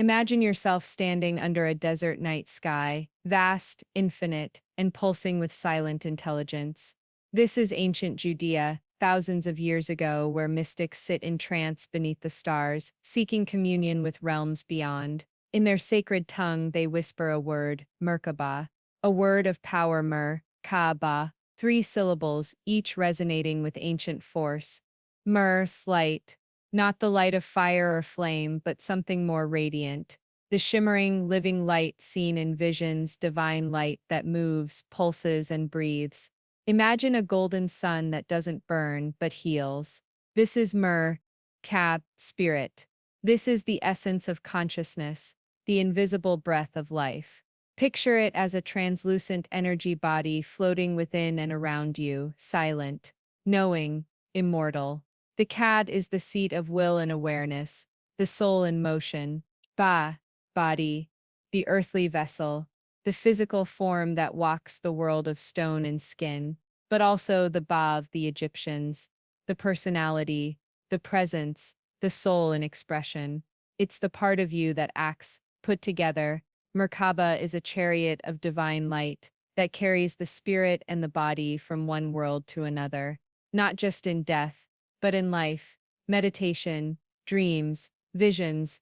Imagine yourself standing under a desert night sky, vast, infinite, and pulsing with silent intelligence. This is ancient Judea, thousands of years ago, where mystics sit in trance beneath the stars, seeking communion with realms beyond. In their sacred tongue, they whisper a word, Merkaba, a word of power, Merkaba, three syllables, each resonating with ancient force. Light, not the light of fire or flame, but something more radiant. The shimmering, living light seen in visions, divine light that moves, pulses, and breathes. Imagine a golden sun that doesn't burn, but heals. This is spirit. This is the essence of consciousness, the invisible breath of life. Picture it as a translucent energy body floating within and around you, silent, knowing, immortal. The cad is the seat of will and awareness, the soul in motion. Body, the earthly vessel, the physical form that walks the world of stone and skin, but also the Ba of the Egyptians, the personality, the presence, the soul in expression. It's the part of you that acts, put together. Merkaba is a chariot of divine light that carries the spirit and the body from one world to another, not just in death, but in life, meditation, dreams, visions.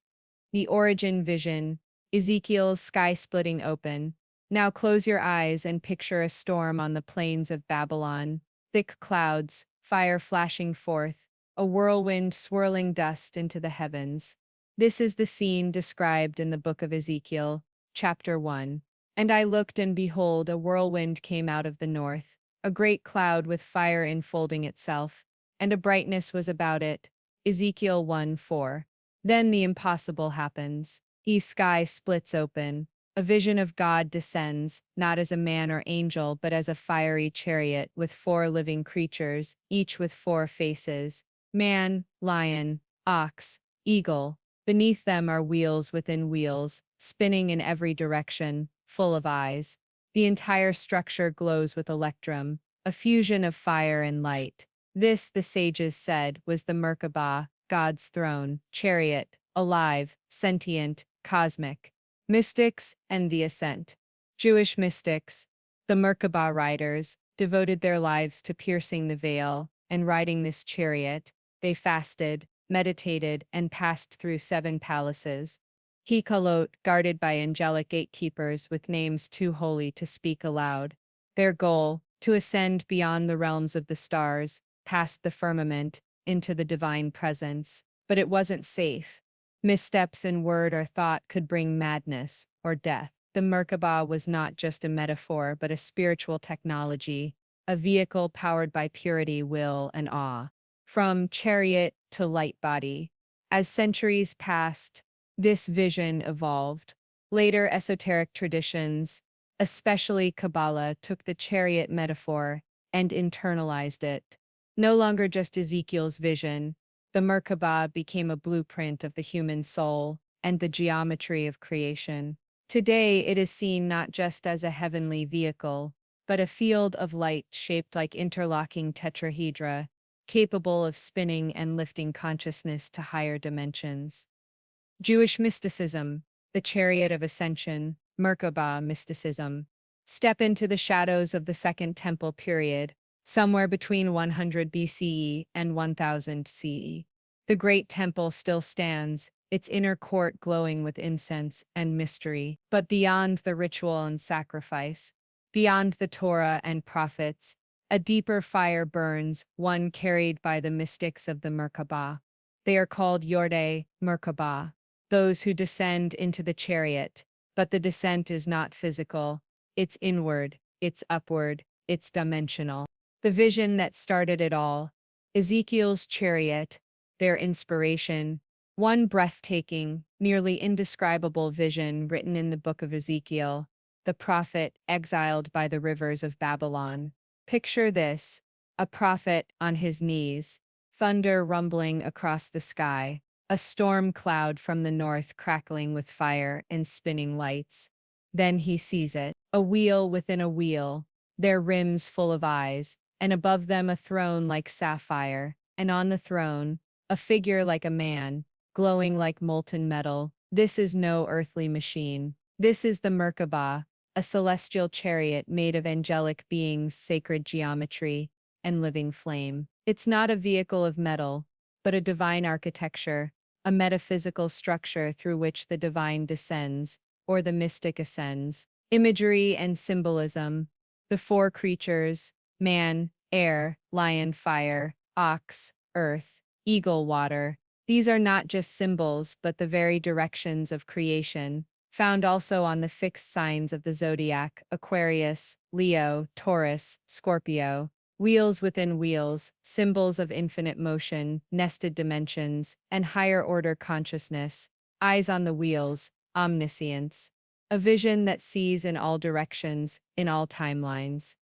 The origin vision, Ezekiel's sky splitting open. Now close your eyes and picture a storm on the plains of Babylon. Thick clouds, fire flashing forth, a whirlwind swirling dust into the heavens. This is the scene described in the book of Ezekiel, chapter 1. And I looked, and behold, a whirlwind came out of the north, a great cloud with fire enfolding itself, and a brightness was about it. Ezekiel 1:4. Then the impossible happens. The sky splits open. A vision of God descends, not as a man or angel, but as a fiery chariot with four living creatures, each with four faces: man, lion, ox, eagle. Beneath them are wheels within wheels, spinning in every direction, full of eyes. The entire structure glows with electrum, a fusion of fire and light. This, the sages said, was the Merkabah, God's throne, chariot, alive, sentient, cosmic. Mystics and the ascent. Jewish mystics, the Merkabah riders, devoted their lives to piercing the veil and riding this chariot. They fasted, meditated, and passed through 7 palaces. Hikalot, guarded by angelic gatekeepers with names too holy to speak aloud. Their goal, to ascend beyond the realms of the stars, past the firmament, into the divine presence. But it wasn't safe. Missteps in word or thought could bring madness or death. The Merkabah was not just a metaphor, but a spiritual technology, a vehicle powered by purity, will, and awe. From chariot to light body. As centuries passed, this vision evolved. Later esoteric traditions, especially Kabbalah, took the chariot metaphor and internalized it. No longer just Ezekiel's vision, the Merkabah became a blueprint of the human soul and the geometry of creation. Today, it is seen not just as a heavenly vehicle, but a field of light shaped like interlocking tetrahedra, capable of spinning and lifting consciousness to higher dimensions. Jewish mysticism, the chariot of ascension, Merkabah mysticism. Step into the shadows of the Second Temple period, somewhere between 100 BCE and 1000 CE. The Great Temple still stands, its inner court glowing with incense and mystery. But beyond the ritual and sacrifice, beyond the Torah and prophets, a deeper fire burns, one carried by the mystics of the Merkabah. They are called Yordei, Merkabah, those who descend into the chariot. But the descent is not physical, it's inward, it's upward, it's dimensional. The vision that started it all, Ezekiel's chariot, their inspiration, one breathtaking, nearly indescribable vision written in the book of Ezekiel, the prophet exiled by the rivers of Babylon. Picture this, a prophet on his knees, thunder rumbling across the sky, a storm cloud from the north crackling with fire and spinning lights. Then he sees it, a wheel within a wheel, their rims full of eyes, and above them a throne like sapphire, and on the throne, a figure like a man, glowing like molten metal, This is no earthly machine. This is the Merkabah, a celestial chariot made of angelic beings, sacred geometry, and living flame. It's not a vehicle of metal, but a divine architecture, a metaphysical structure through which the divine descends, or the mystic ascends. Imagery and symbolism. The four creatures, man, air, lion, fire, ox, earth, eagle, water. These are not just symbols, but the very directions of creation, found also on the fixed signs of the zodiac: Aquarius, Leo, Taurus, Scorpio. Wheels within wheels, symbols of infinite motion, nested dimensions, and higher order consciousness. Eyes on the wheels, omniscience. A vision that sees in all directions, in all timelines.